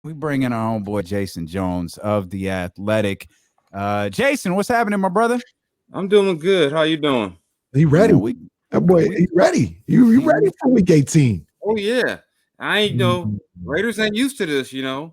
We bring in our own boy Jason Jones of The Athletic. Jason, what's happening, my brother? I'm doing good. How you doing? He ready? That boy, he ready. You ready for week 18? Oh yeah. I ain't Raiders ain't used to this, I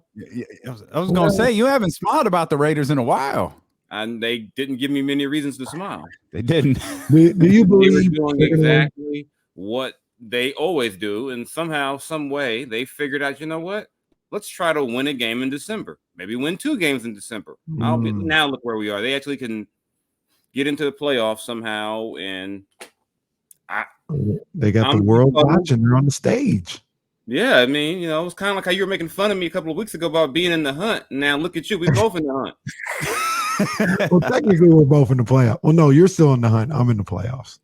was gonna say you haven't smiled about the Raiders in a while. And they didn't give me many reasons to smile. They didn't. Do you believe they were doing exactly what they always do, and somehow, some way, they figured out, you know what? Let's try to win a game in December. Maybe win 2 games in December. Now look where we are. They actually can get into the playoffs somehow, and they got the world watching. They're on the stage. Yeah, I mean, it's kind of like how you were making fun of me a couple of weeks ago about being in the hunt. Now look at you. We're both in the hunt. Well, technically, we're both in the playoffs. Well, no, you're still in the hunt. I'm in the playoffs.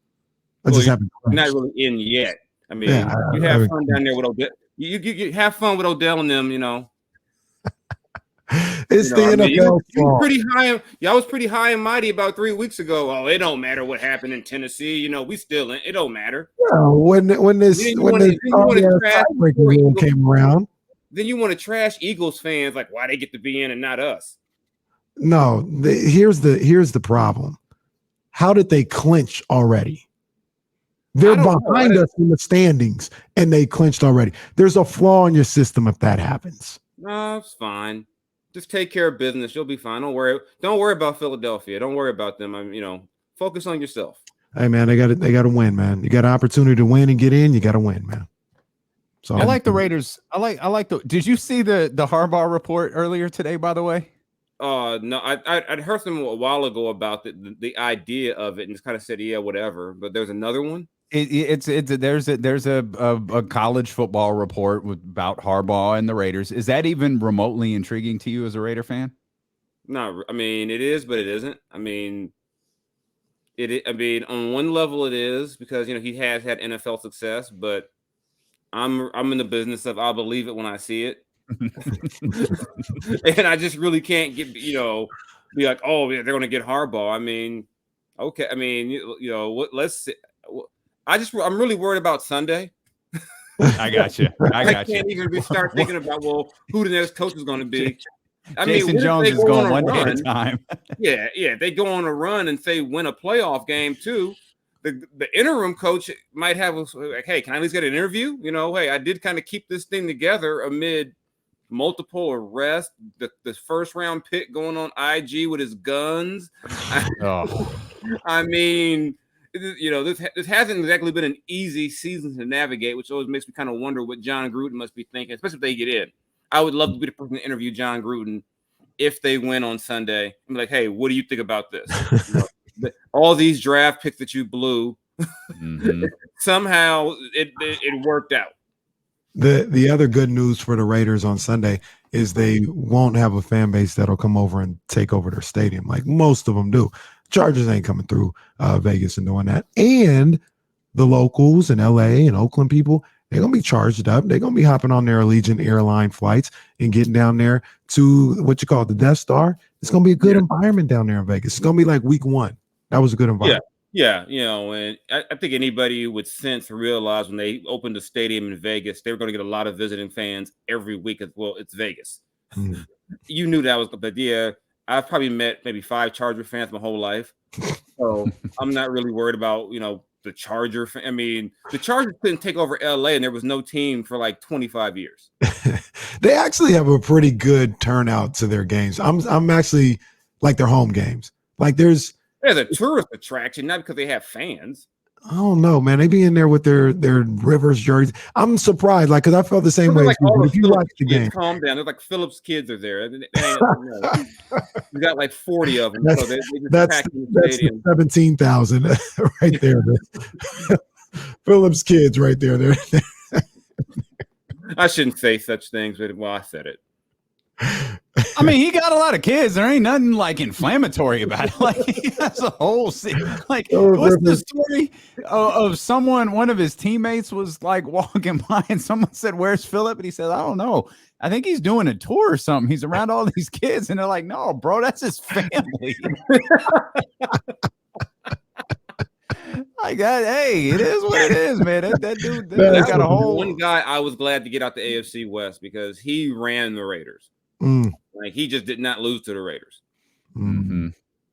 I just haven't. Not really in yet. I mean, you have fun down there with Odell. You have fun with Odell and them, It's the NFL. You were pretty high. I was pretty high and mighty about 3 weeks ago. Oh, it don't matter what happened in Tennessee. We still in. It don't matter. Well, when this tiebreaking rule came around, then you want to trash Eagles fans like why they get to be in and not us. No, here's the problem. How did they clinch already? They're behind us in the standings, and they clinched already. There's a flaw in your system if that happens. No, it's fine. Just take care of business. You'll be fine. Don't worry about Philadelphia. Don't worry about them. Focus on yourself. Hey man, they got to win, man. You got an opportunity to win and get in. You got to win, man. So I like the Raiders. I like the. Did you see the Harbaugh report earlier today? By the way, no, I'd heard some a while ago about the idea of it and just kind of said yeah, whatever. But there's another one. There's a college football report about Harbaugh and the Raiders. Is that even remotely intriguing to you as a Raider fan? No, I mean it is, but it isn't. I mean, on one level it is because he has had NFL success, but I'm in the business of I'll believe it when I see it, and I just really can't get be like, oh yeah, they're going to get Harbaugh. I mean, okay, I mean what? Let's see. I'm really worried about Sunday. I got you. I can't even start thinking about who the next coach is going to be. Jason Jones is going one day at a time. yeah. They go on a run and say win a playoff game too. The interim coach might have like, hey, can I at least get an interview? Hey, I did kind of keep this thing together amid multiple arrests. The first round pick going on IG with his guns. I mean. This hasn't exactly been an easy season to navigate, which always makes me kind of wonder what John Gruden must be thinking, especially if they get in. I would love to be the person to interview John Gruden if they win on Sunday. I'm like, hey, what do you think about this? All these draft picks that you blew, somehow it worked out. The other good news for the Raiders on Sunday is they won't have a fan base that'll come over and take over their stadium like most of them do. Chargers ain't coming through Vegas and doing that. And the locals in LA and Oakland people, they're going to be charged up. They're going to be hopping on their Allegiant airline flights and getting down there to what you call the Death Star. It's going to be a good environment down there in Vegas. It's going to be like week 1. That was a good environment. Yeah. And I think anybody with sense realized when they opened the stadium in Vegas, they were going to get a lot of visiting fans every week as well. It's Vegas. You knew that was the idea. I've probably met maybe 5 Charger fans my whole life. So I'm not really worried about, the Charger. I mean, the Chargers couldn't take over LA and there was no team for like 25 years. They actually have a pretty good turnout to their games. I'm actually like their home games. Like there's a tourist attraction, not because they have fans. I don't know, man. They be in there with their Rivers jerseys. I'm surprised, like, because I felt the same way. Like if you watch the game, calm down. They're like Phillips kids are there. You got like 40 of them. That's 17,000 right there. Phillips kids right there. I shouldn't say such things, but I said it. I mean, he got a lot of kids. There ain't nothing like inflammatory about it. Like he has a whole like what's the story of someone? One of his teammates was like walking by, and someone said, "Where's Philip?" And he said, "I don't know. I think he's doing a tour or something. He's around all these kids." And they're like, "No, bro, that's his family." Like that, hey, it is what it is, man. That dude got a whole one guy I was glad to get out the AFC West because he ran the Raiders. Like he just did not lose to the Raiders. Mm-hmm.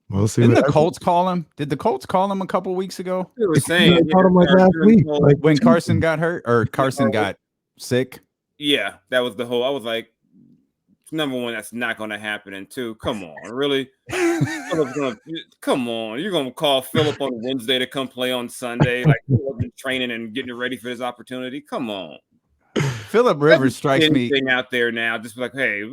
We'll see. Didn't the Colts call him? Did the Colts call him a couple weeks ago? They were saying last week, when Carson got hurt or Carson got sick. Yeah, that was the whole. I was like, number one, that's not going to happen. And two, come on, really? Come on, you're going to call Philip on Wednesday to come play on Sunday, like been training and getting ready for this opportunity. Come on, Philip Rivers strikes me out there now. Just like, hey,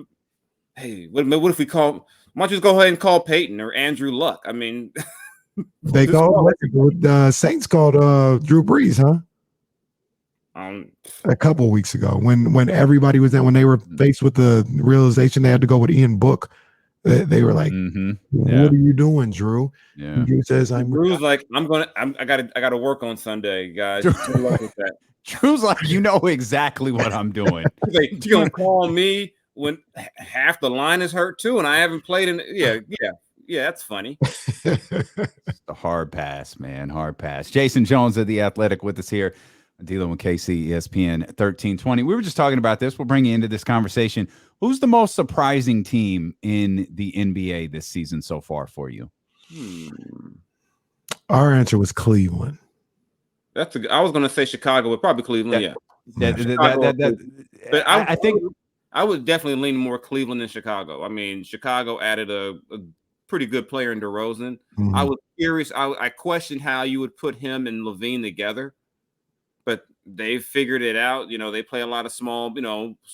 what if we call? Why don't you just go ahead and call Peyton or Andrew Luck? I mean, they called Saints called Drew Brees, huh? A couple weeks ago, when everybody was when they were faced with the realization they had to go with Ian Book, they were like, "What are you doing, Drew?" Yeah. Drew says, Drew's like, I gotta work on Sunday, guys. Good luck with that. Drew's like, you know exactly what I'm doing. Like, you gonna call me when half the line is hurt too, and I haven't played in? Yeah, that's funny. A hard pass, man, hard pass. Jason Jones of The Athletic with us here. Dealing with KC, ESPN 1320. We were just talking about this. We'll bring you into this conversation. Who's the most surprising team in the NBA this season so far for you? Our answer was Cleveland. I was going to say Chicago, but probably Cleveland. But I think I would definitely lean more Cleveland than Chicago. I mean, Chicago added a pretty good player in DeRozan. I was curious. I questioned how you would put him and Levine together. But they figured it out. You know, they play a lot of small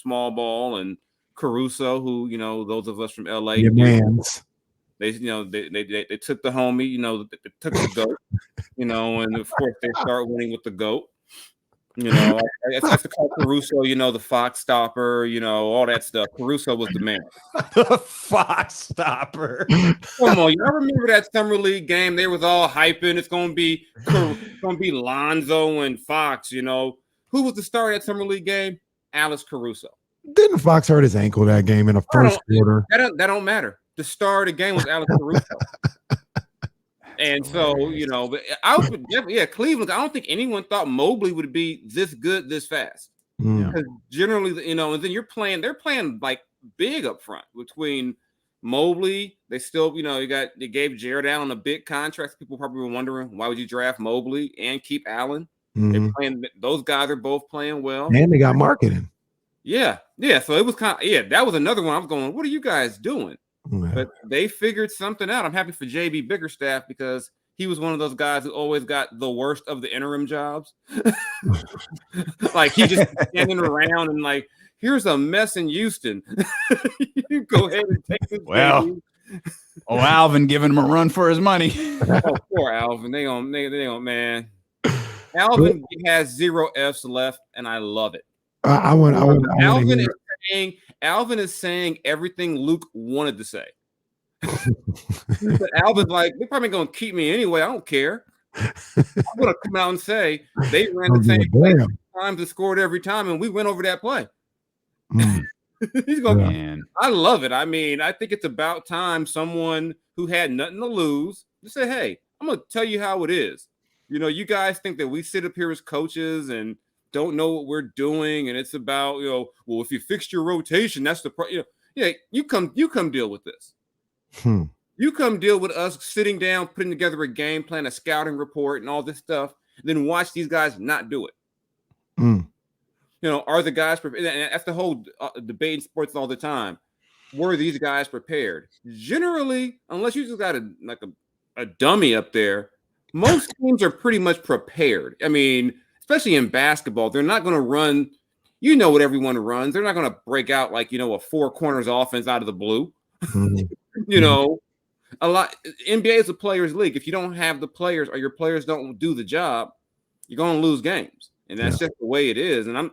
ball, and Caruso, who, those of us from LA, they took the homie, they took the GOAT, and of course they start winning with the GOAT. I have to call Caruso, the Fox Stopper, all that stuff. Caruso was the man. The Fox Stopper. Come on, I remember that summer league game. They was all hyping. It's gonna be Lonzo and Fox. Who was the star of that summer league game? Alex Caruso. Didn't Fox hurt his ankle that game in the first quarter? That don't matter. The star of the game was Alex Caruso. And so, but I would definitely, Cleveland. I don't think anyone thought Mobley would be this good this fast. Because generally, and then they're playing like big up front between Mobley. They still, they gave Jared Allen a big contract. People probably were wondering, why would you draft Mobley and keep Allen? They're playing, those guys are both playing well. And they got marketing. Yeah. So it was that was another one. I was going, what are you guys doing? But they figured something out. I'm happy for JB Bickerstaff because he was one of those guys who always got the worst of the interim jobs. Like he just standing around and like, here's a mess in Houston. You go ahead and take this. Well, Alvin giving him a run for his money. Oh, poor Alvin. They don't, man. Alvin has 0 F's left, and I love it. Alvin is saying everything Luke wanted to say. But Alvin's like, they're probably going to keep me anyway. I don't care. I'm going to come out and say they ran the same play 3 times and scored every time, and we went over that play. He's going, I love it. I mean, I think it's about time someone who had nothing to lose just say, hey, I'm going to tell you how it is. You guys think that we sit up here as coaches and don't know what we're doing, and it's about, well, if you fixed your rotation, that's the you come deal with this. You come deal with us sitting down, putting together a game plan, a scouting report, and all this stuff, then watch these guys not do it. Are the guys prepared? And that's the whole debate in sports all the time. Were these guys prepared? Generally, unless you just got a dummy up there, most teams are pretty much prepared. I mean, especially in basketball, they're not going to run, what everyone runs. They're not going to break out like, a 4 corners offense out of the blue. A lot. NBA is a players' league. If you don't have the players or your players don't do the job, you're going to lose games. And that's just the way it is. And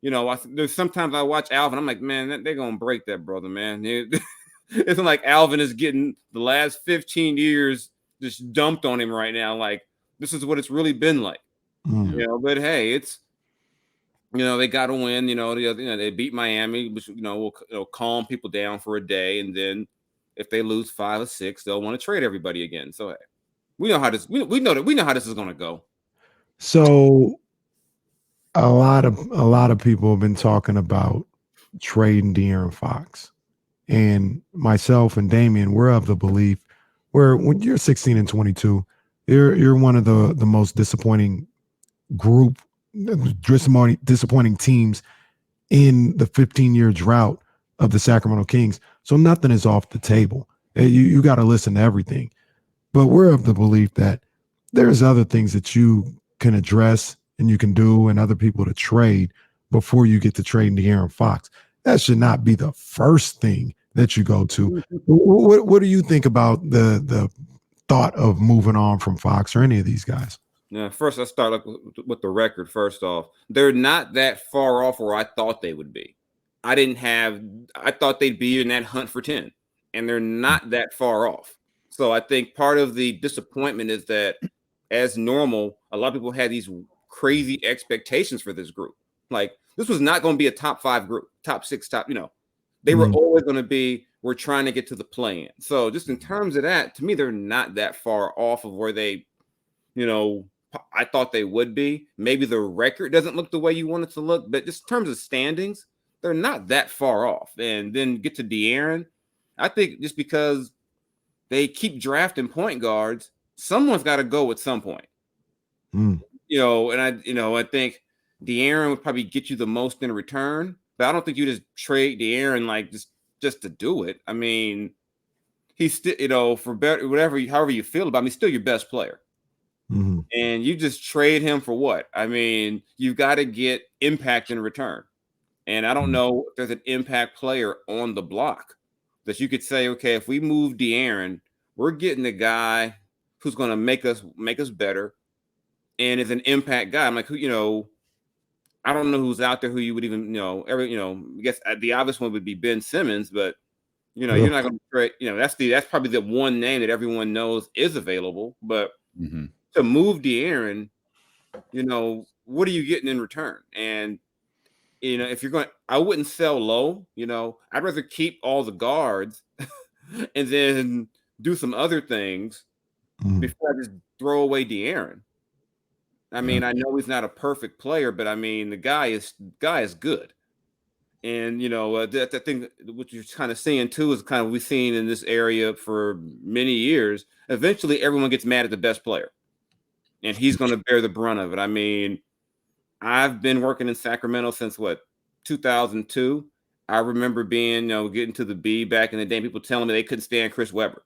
there's sometimes I watch Alvin. I'm like, man, they're going to break that brother, man. It's like Alvin is getting the last 15 years just dumped on him right now. Like, this is what it's really been like. But hey, it's they got to win. They beat Miami, which will calm people down for a day, and then if they lose 5 or 6, they'll want to trade everybody again. So hey. We know how this. We know how this is going to go. So a lot of people have been talking about trading De'Aaron Fox, and myself and Damien, we're of the belief where when you're 16 and 22, you're one of the most disappointing disappointing teams in the 15-year drought of the Sacramento Kings. So nothing is off the table. You got to listen to everything. But we're of the belief that there's other things that you can address and you can do and other people to trade before you get to trading De'Aaron Fox. That should not be the first thing that you go to. What do you think about the thought of moving on from Fox or any of these guys? Yeah, first let's start with the record. First off, they're not that far off where I thought they would be. I thought they'd be in that hunt for 10, and they're not that far off. So I think part of the disappointment is that, as normal, a lot of people had these crazy expectations for this group. Like, this was not going to be a top 5 group, top 6, they were always going to be, we're trying to get to the play-in. So just in terms of that, to me, they're not that far off of where they, I thought they would be. Maybe the record doesn't look the way you want it to look, but just in terms of standings, they're not that far off. And then get to De'Aaron, I think just because they keep drafting point guards, someone's got to go at some point. And I think De'Aaron would probably get you the most in return, but I don't think you just trade De'Aaron like just to do it. I mean, he's still, for better, however you feel about him, he's still your best player. And you just trade him for what? I mean, you've got to get impact in return. And I don't know if there's an impact player on the block that you could say, okay, if we move De'Aaron, we're getting a guy who's going to make us better and is an impact guy. I'm like, I don't know who's out there who you would even, I guess the obvious one would be Ben Simmons, but you're not going to trade, that's probably the one name that everyone knows is available. But to move De'Aaron, what are you getting in return? And if you're going, I wouldn't sell low. I'd rather keep all the guards and then do some other things before I just throw away De'Aaron. I mean, I know he's not a perfect player, but I mean, the guy is good. And the thing what you're kind of seeing too is kind of we've seen in this area for many years. Eventually, everyone gets mad at the best player, and he's going to bear the brunt of it. I mean, I've been working in Sacramento since 2002. I remember being, getting to the B back in the day, people telling me they couldn't stand Chris Webber.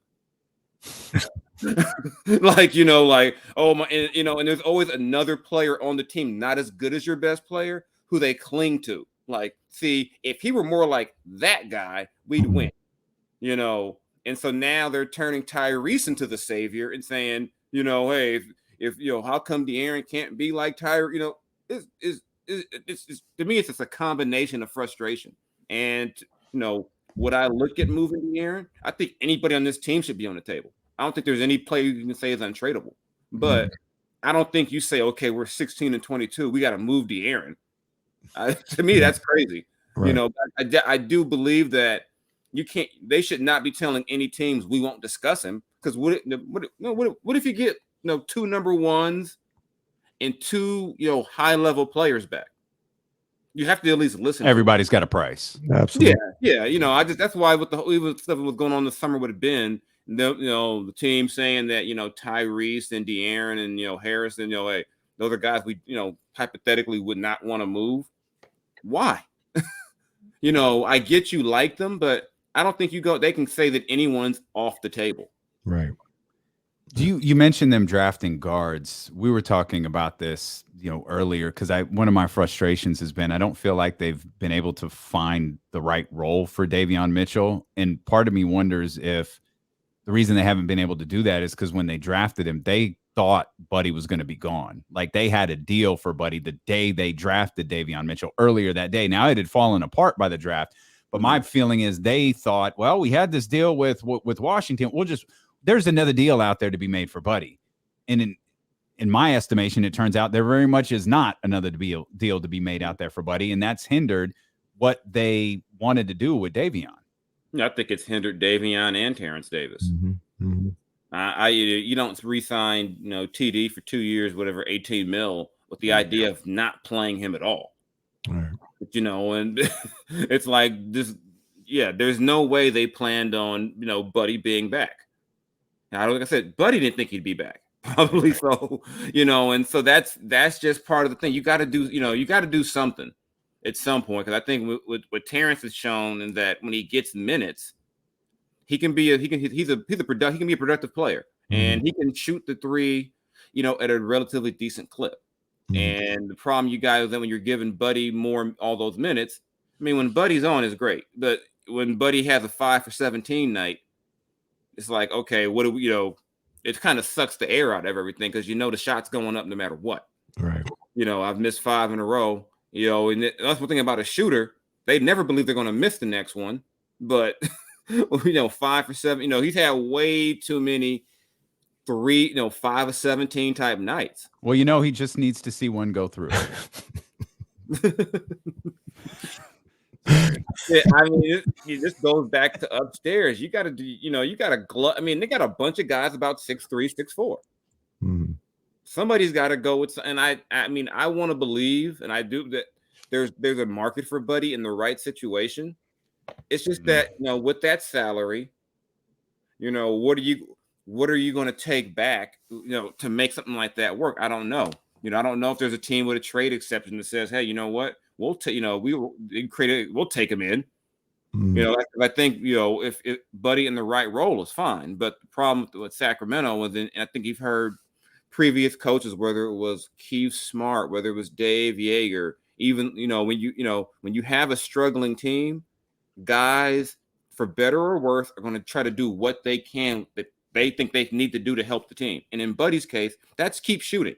Oh my, and there's always another player on the team not as good as your best player who they cling to. Like, see, if he were more like that guy, we'd win. And so now they're turning Tyrese into the savior and saying, hey, if how come De'Aaron can't be like Tyrese? It's to me, it's just a combination of frustration. And would I look at moving De'Aaron? I think anybody on this team should be on the table. I don't think there's any player you can say is untradeable. But I don't think you say, okay, we're 16 and 22, we got to move De'Aaron. To me, that's crazy. Right. I do believe that they should not be telling any teams we won't discuss him, because what if you get 2 number ones and 2 high level players back? You have to at least listen. Everybody's got a price. Absolutely. Yeah. That's why with the stuff that was going on this summer would have been the team saying that Tyrese and De'Aaron and Harrison, hey, those are guys we hypothetically would not want to move. Why? I get you like them, but I don't think they can say that anyone's off the table. Right. You mentioned them drafting guards. We were talking about this, earlier, because one of my frustrations has been I don't feel like they've been able to find the right role for Davion Mitchell. And part of me wonders if the reason they haven't been able to do that is because when they drafted him, they thought Buddy was going to be gone. Like, they had a deal for Buddy the day they drafted Davion Mitchell earlier that day. Now, it had fallen apart by the draft, but my feeling is they thought, well, we had this deal with Washington. There's another deal out there to be made for Buddy. And in my estimation, it turns out there very much is not another deal to be made out there for Buddy. And that's hindered what they wanted to do with Davion. I think it's hindered Davion and Terrence Davis. You don't re-sign, TD for 2 years, whatever, 18 mil, with the idea of not playing him at all. Right. But, and it's like this. Yeah, there's no way they planned on, Buddy being back. Now, like I said, Buddy didn't think he'd be back. Probably so, and so that's just part of the thing. You got to do something at some point, because I think what Terrence has shown is that when he gets minutes, he can be he can be a productive player, and he can shoot the three, at a relatively decent clip. And the problem you got is that when you're giving Buddy all those minutes, I mean, when Buddy's on is great, but when Buddy has a 5 for 17 night, it's like, okay, what do we, it kind of sucks the air out of everything, because the shot's going up no matter what. Right. I've missed 5 in a row, and that's one thing about a shooter. They never believe they're going to miss the next one, but 5 for 7, he's had way too many 5 of 17 type nights. Well, he just needs to see one go through. Yeah, I mean, it just goes back to upstairs. You got to do, you got to glut. I mean, they got a bunch of guys about 6'3", 6'4". Somebody's got to go with, and I mean, I want to believe, and I do, that there's a market for Buddy in the right situation. It's just that, with that salary, what are you going to take back, to make something like that work? I don't know. I don't know if there's a team with a trade exception that says, hey, you know what? We'll take, we'll take him in. I think, if Buddy in the right role is fine. But the problem with Sacramento was, and I think you've heard previous coaches, whether it was Keith Smart, whether it was Dave Yeager, even, when you have a struggling team, guys, for better or worse, are going to try to do what they can that they think they need to do to help the team. And in Buddy's case, that's keep shooting.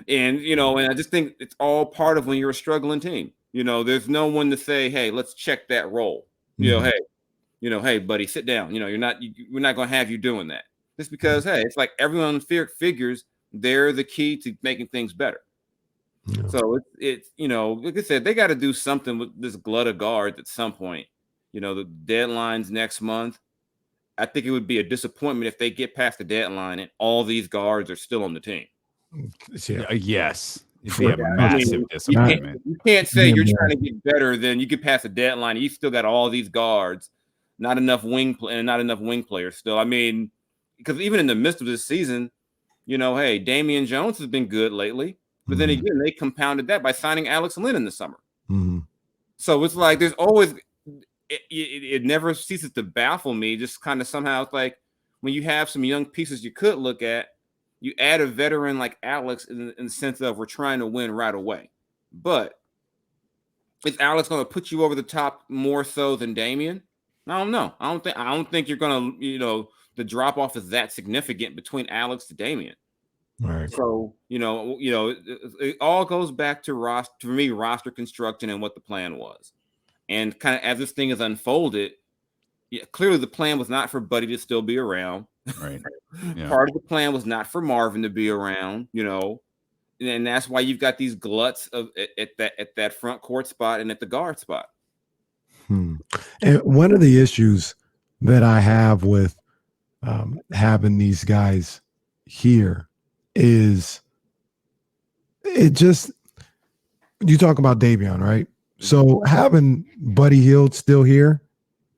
And, and I just think it's all part of when you're a struggling team. There's no one to say, hey, let's check that role. Hey, Buddy, sit down. We're not going to have you doing that. Just because, hey, it's like everyone figures they're the key to making things better. Yeah. So it's like I said, they got to do something with this glut of guards at some point. The deadline's next month. I think it would be a disappointment if they get past the deadline and all these guards are still on the team. Yeah. Yes. It'd be a massive disappointment. You can't say you're trying to get better, then you get past the deadline. You still got all these guards, not enough wing players still. I mean, because even in the midst of this season, hey, Damien Jones has been good lately. But then again, they compounded that by signing Alex Lynn in the summer. So it's like there's always it never ceases to baffle me. Just kind of somehow it's like when you have some young pieces you could look at, you add a veteran like Alex in the sense of we're trying to win right away. But is Alex going to put you over the top more so than Damien? I don't know. I don't think you're going to, the drop off is that significant between Alex to Damien. Right. So, it all goes back to roster construction and what the plan was. And kind of as this thing is unfolded, clearly the plan was not for Buddy to still be around. Right. Yeah. Part of the plan was not for Marvin to be around, and that's why you've got these gluts at that front court spot and at the guard spot. And one of the issues that I have with having these guys here is you talk about Davion, right? So having Buddy Hield still here,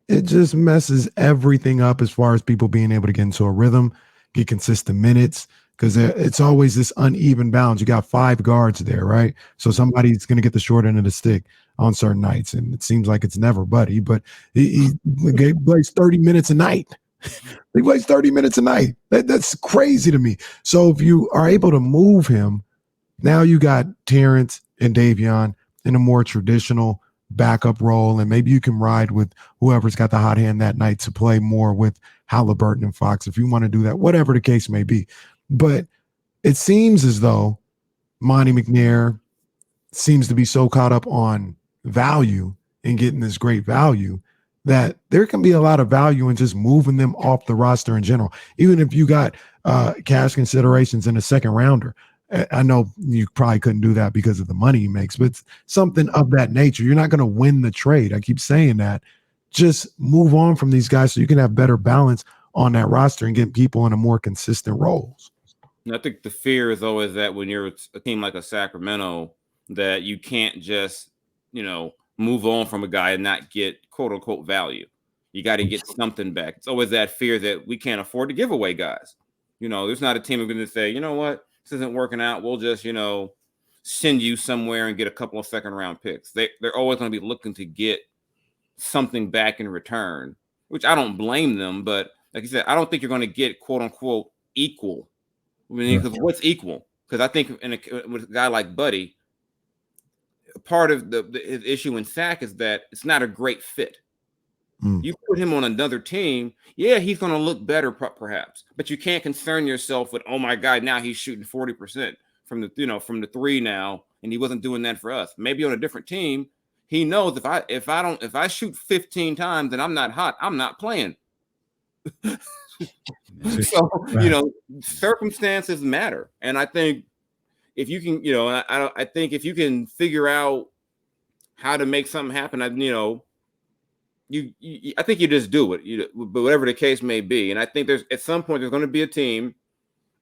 it just messes everything up as far as people being able to get into a rhythm, get consistent minutes, because it's always this uneven balance. You got 5 guards there, right? So somebody's going to get the short end of the stick on certain nights, and it seems like it's never Buddy, but he plays 30 minutes a night. He plays 30 minutes a night. That's crazy to me. So if you are able to move him, now you got Terrence and Davion in a more traditional backup role, and maybe you can ride with whoever's got the hot hand that night to play more with Halliburton and Fox if you want to do that, whatever the case may be. But it seems as though Monte McNair seems to be so caught up on value and getting this great value that there can be a lot of value in just moving them off the roster in general. Even if you got cash considerations in a second rounder, I know you probably couldn't do that because of the money he makes, but something of that nature. You're not going to win the trade. I keep saying that. Just move on from these guys so you can have better balance on that roster and get people in a more consistent roles. And I think the fear is always that when you're a team like a Sacramento, that you can't just, move on from a guy and not get quote unquote value. You got to get something back. It's always that fear that we can't afford to give away guys. There's not a team who's going to say, you know what, this isn't working out. We'll just, send you somewhere and get a couple of second-round picks. They're always going to be looking to get something back in return, which I don't blame them. But like you said, I don't think you're going to get quote unquote equal. Because what's equal? Because I think with a guy like Buddy, part of the issue in Sac is that it's not a great fit. You put him on another team, yeah, he's going to look better perhaps, but you can't concern yourself with, oh my God, now he's shooting 40% from the three now, and he wasn't doing that for us. Maybe on a different team, he knows if I shoot 15 times and I'm not hot, I'm not playing. So circumstances matter, and I think if you can, I think if you can figure out how to make something happen, I think you just do it, but whatever the case may be. And I think at some point there's going to be a team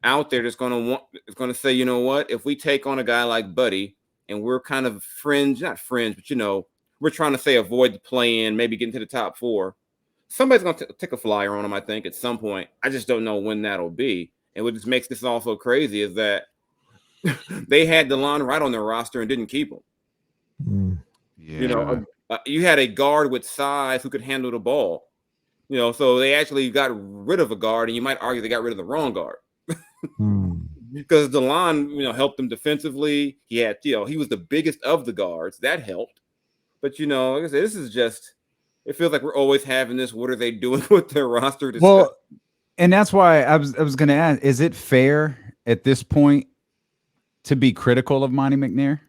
out there that's going to say, you know what, if we take on a guy like Buddy and we're kind of not fringe, but we're trying to say avoid the play-in, maybe get into the top 4. Somebody's going to take a flyer on him, I think, at some point. I just don't know when that'll be. And what just makes this all so crazy is that they had DeLon Wright on their roster and didn't keep him. Yeah. You had a guard with size who could handle the ball. So they actually got rid of a guard, and you might argue they got rid of the wrong guard. Because DeLon, helped them defensively. He had, he was the biggest of the guards. That helped. But, like I said, this is just, it feels like we're always having this, what are they doing with their roster? Well, and that's why I was going to ask, is it fair at this point to be critical of Monte McNair?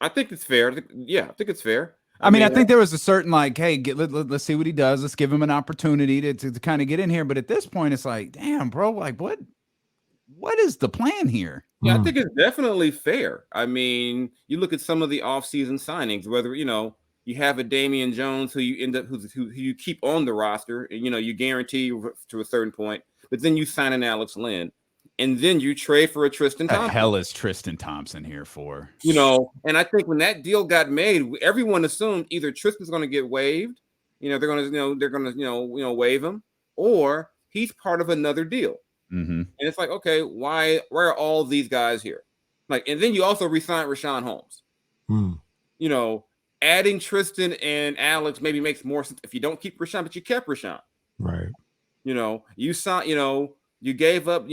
I think it's fair. Yeah, I think it's fair. I mean, I think there was a certain hey, let's see what he does. Let's give him an opportunity to kind of get in here. But at this point, it's like, damn, bro, what is the plan here? Yeah, I think it's definitely fair. I mean, you look at some of the offseason signings, whether, you have a Damien Jones who you end up who you keep on the roster, and you guarantee to a certain point, but then you sign an Alex Lynn, and then you trade for a Tristan Thompson. What the hell is Tristan Thompson here for? And I think when that deal got made, everyone assumed either Tristan's going to get waived, they're going to waive him, or he's part of another deal. And it's like, okay, why are all these guys here? And then you also re-signed Rashawn Holmes. Adding Tristan and Alex maybe makes more sense if you don't keep Rashawn, but you kept Rashawn. Right. You saw, you gave up,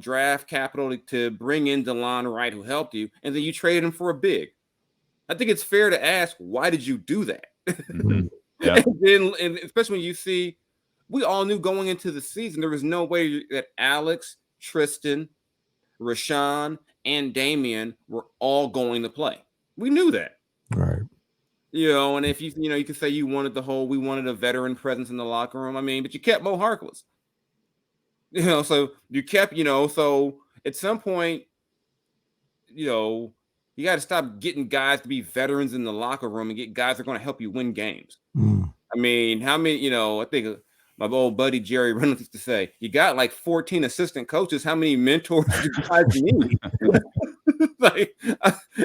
draft capital to bring in DeLon Wright, who helped you, and then you traded him for a big. I think it's fair to ask, why did you do that? Yeah. and especially when you see, we all knew going into the season, there was no way that Alex, Tristan, Rashawn, and Damien were all going to play. We knew that. Right. And if you could say we wanted a veteran presence in the locker room. I mean, but you kept Mo Harkless. So you kept, so at some point, you got to stop getting guys to be veterans in the locker room and get guys that are going to help you win games. I mean, how many, I think my old buddy Jerry Reynolds used to say, you got like 14 assistant coaches. How many mentors do you guys need?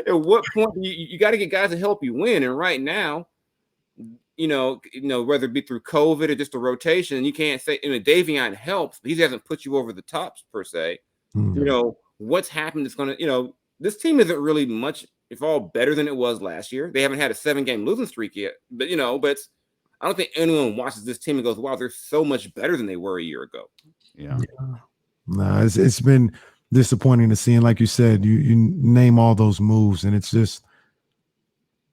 At what point you got to get guys to help you win? And right now, whether it be through COVID or just a rotation, you can't say, Davion helps, but he hasn't put you over the tops per se. What's happened is going to, this team isn't really much, if all, better than it was last year. They haven't had a 7-game losing streak yet, but I don't think anyone watches this team and goes, wow, they're so much better than they were a year ago. Yeah. No, it's been disappointing to see. And like you said, you name all those moves, and it's just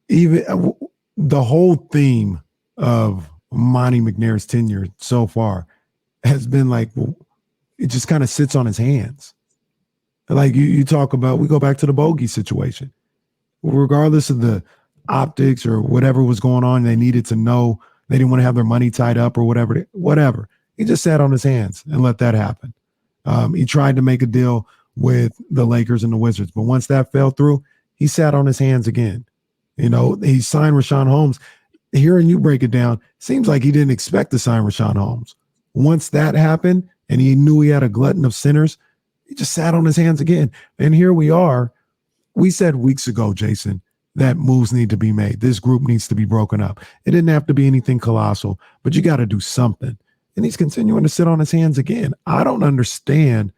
even the whole theme of Monte McNair's tenure so far has been it just kind of sits on his hands. Like you talk about, we go back to the bogey situation. Regardless of the optics or whatever was going on, they needed to know. They didn't want to have their money tied up or whatever. He just sat on his hands and let that happen. He tried to make a deal with the Lakers and the Wizards, but once that fell through, he sat on his hands again. He signed Rashawn Holmes. Hearing you break it down, seems like he didn't expect to sign Rashawn Holmes. once that happened and he knew he had a glutton of sinners, he just sat on his hands again. And here we are. We said weeks ago, Jason, that moves need to be made. This group needs to be broken up. It didn't have to be anything colossal, but you got to do something. And he's continuing to sit on his hands again. I don't understand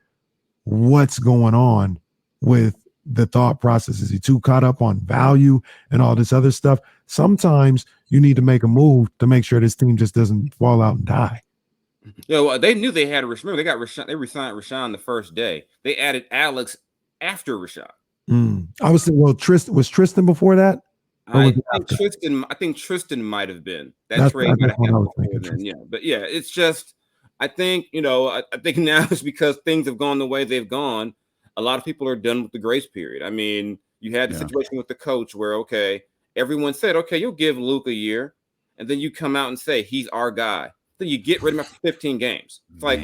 what's going on with the thought process. Is he too caught up on value and all this other stuff? Sometimes you need to make a move to make sure this team just doesn't fall out and die. They knew they had Rashawn. They got Rashawn. They resigned Rashawn the first day. They added Alex after Rashawn. I was thinking, well, was Tristan before that? I think Tristan might have been. That trade might have happened before then. Yeah, but yeah, it's just I think I think now it's because things have gone the way they've gone. A lot of people are done with the grace period. I mean, you had the situation with the coach where everyone said, you'll give Luke a year, and then you come out and say he's our guy. Then you get rid of him after 15 games. It's like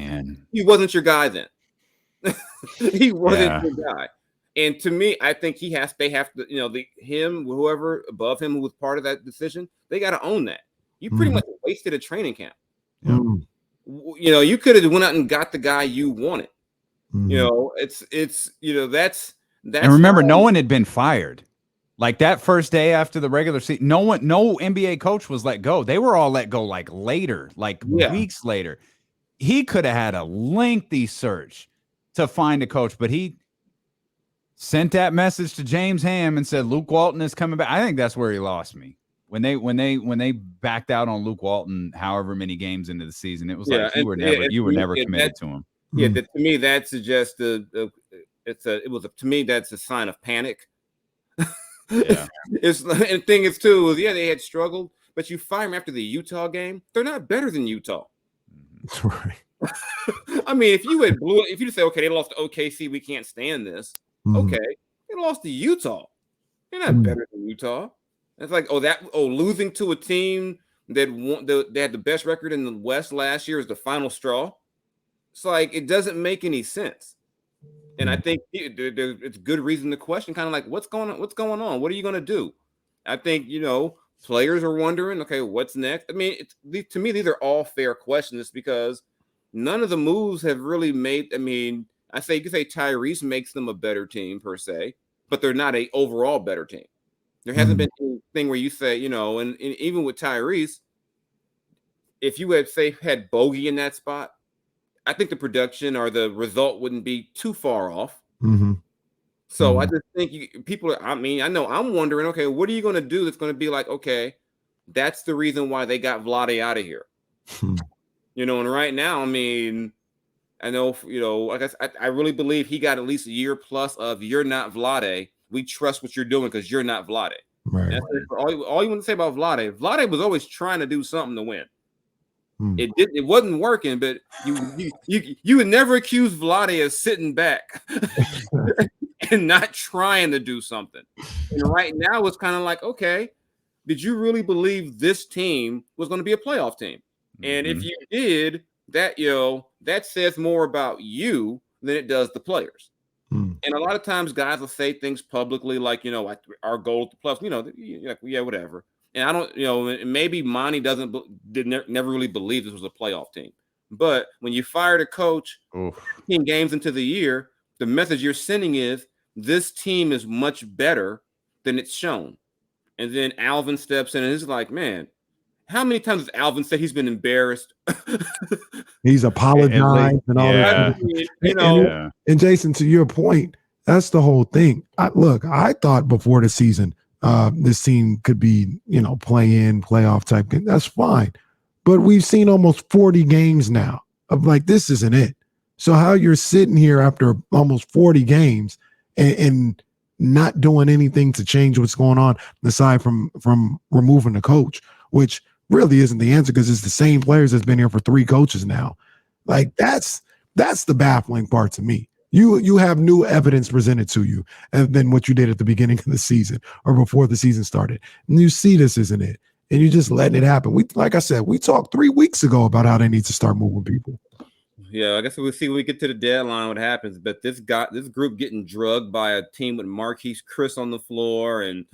he wasn't your guy then. He wasn't your guy. And to me, I think they have to, whoever above him who was part of that decision, they got to own that. You pretty much wasted a training camp. You could have went out and got the guy you wanted. That's and remember, no one had been fired. Like that first day after the regular season, no NBA coach was let go. They were all let go like later, weeks later. He could have had a lengthy search to find a coach, but he sent that message to James Ham and said Luke Walton is coming back. I think that's where he lost me. When they backed out on Luke Walton, however many games into the season, it was like you were never committed to him. Yeah, to me that suggests to me that's a sign of panic. Yeah, and the thing is too they had struggled, but you fire them after the Utah game. They're not better than Utah. Right. I mean, if you just say they lost to OKC, we can't stand this. Okay, they lost to Utah. They're not better than Utah. It's like losing to a team that had the best record in the West last year is the final straw. It's like it doesn't make any sense. And I think it's good reason to question, kind of like what's going on. What are you going to do? I think players are wondering, okay, what's next? I mean, to me, these are all fair questions because none of the moves have really made. I mean, you could say Tyrese makes them a better team per se, but they're not an overall better team. There hasn't been anything where you say, and even with Tyrese, if you had Bogey in that spot, I think the production or the result wouldn't be too far off. So I just think I know I'm wondering, okay, what are you going to do that's going to be like, okay, that's the reason why they got Vlade out of here. And right now, I mean, I know, I really believe he got at least a year plus of you're not Vlade. We trust what you're doing because you're not Vlade. Right. All you want to say about Vlade was always trying to do something to win. It wasn't working, but you would never accuse Vlade of sitting back and not trying to do something. And right now it's kind of like, okay, did you really believe this team was going to be a playoff team? And if you did, that says more about you than it does the players. And a lot of times guys will say things publicly like, our goal is to plus, whatever. And I don't, maybe Monty never really believed this was a playoff team. But when you fired a coach 15 games into the year, the message you're sending is this team is much better than it's shown. And then Alvin steps in and is like, man, how many times has Alvin said he's been embarrassed? He's apologized and all that. And Jason, to your point, that's the whole thing. I thought before the season, this team could be, playoff type game. That's fine. But we've seen almost 40 games now of like, this isn't it. So how you're sitting here after almost 40 games and not doing anything to change what's going on aside from removing the coach, which really isn't the answer because it's the same players that's been here for 3 coaches now. Like that's the baffling part to me. You have new evidence presented to you than what you did at the beginning of the season or before the season started. And you see this isn't it. And you're just letting it happen. Like I said, we talked 3 weeks ago about how they need to start moving people. Yeah, I guess we'll see when we get to the deadline what happens. But this group getting drugged by a team with Marquise Chris on the floor and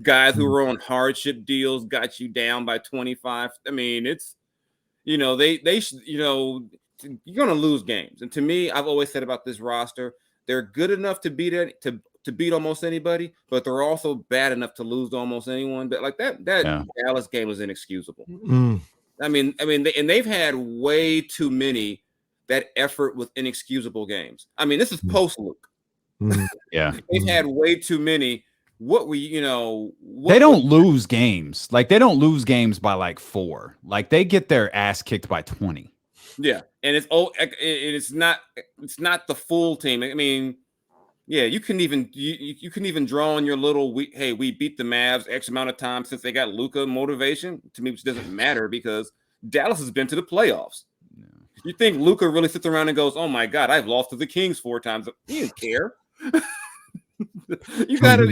guys who were on hardship deals got you down by 25. I mean, it's they should, you're going to lose games. And to me, I've always said about this roster, they're good enough to beat it, to beat almost anybody, but they're also bad enough to lose to almost anyone. But like that Dallas game was inexcusable. I mean, they've had way too many that effort with inexcusable games. I mean, this is post Luke. Yeah, they've had way too many. They don't lose games. Like they don't lose games by like 4. Like they get their ass kicked by 20. Yeah, and it's not the full team. I mean, yeah, you can even draw on your little we beat the Mavs X amount of times since they got Luka motivation to me, which doesn't matter because Dallas has been to the playoffs. Yeah. You think Luka really sits around and goes, "Oh my God, I've lost to the Kings 4 times." He didn't care. You got to,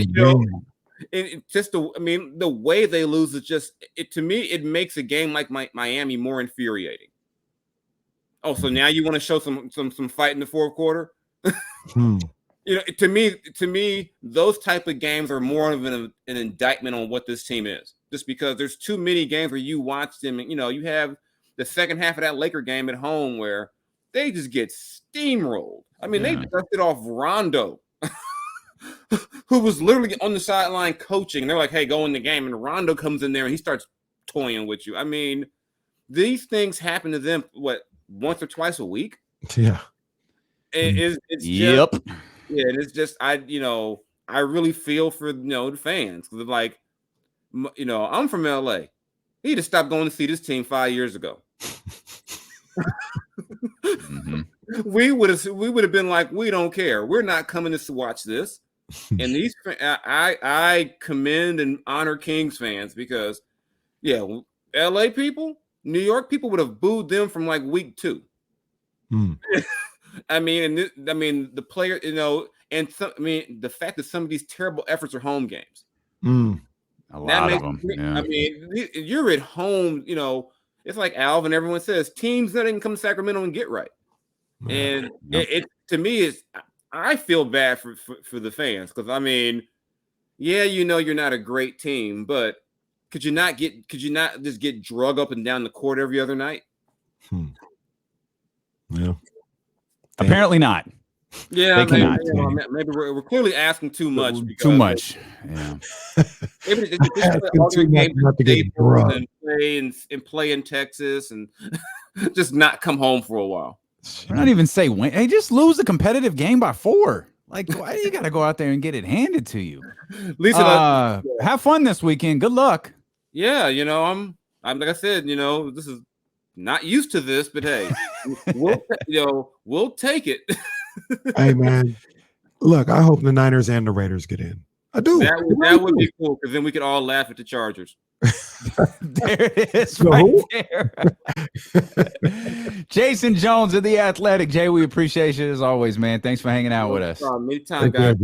the way they lose is just to me, it makes a game like Miami more infuriating. Oh, so now you want to show some fight in the fourth quarter? To me, those type of games are more of an indictment on what this team is. Just because there's too many games where you watch them, and you have the second half of that Laker game at home where they just get steamrolled. I mean, they dusted off Rondo, who was literally on the sideline coaching. They're like, "Hey, go in the game," and Rondo comes in there and he starts toying with you. I mean, these things happen to them. What? Once or twice a week. Yeah. It's yep. Just, yeah, and it's just I really feel for the fans because like I'm from LA. He need to stop going to see this team 5 years ago. We would have been like, we don't care. We're not coming to watch this. And these I commend and honor Kings fans because LA people, New York people would have booed them from like week 2. I mean, the player, and the fact that some of these terrible efforts are home games. A lot of them. Yeah. I mean, you're at home. It's like Alvin. Everyone says teams that didn't come to Sacramento and get right. And it to me is I feel bad for the fans because I mean, you're not a great team, but could you not just get drug up and down the court every other night? Yeah. Apparently not. Yeah, maybe we're clearly asking too much. Too much. Yeah. Maybe and play in Texas and just not come home for a while. We're not even say win. Hey, just lose a competitive game by 4. Like, why do you got to go out there and get it handed to you? Lisa, have fun this weekend. Good luck. Yeah, I'm like I said, this is not used to this, but hey, we'll take it. Hey man, look, I hope the Niners and the Raiders get in. I do. That would be cool because then we could all laugh at the Chargers. There it is, right there. Jason Jones of The Athletic. Jay, we appreciate you as always, man. Thanks for hanging out with us. Anytime, guys.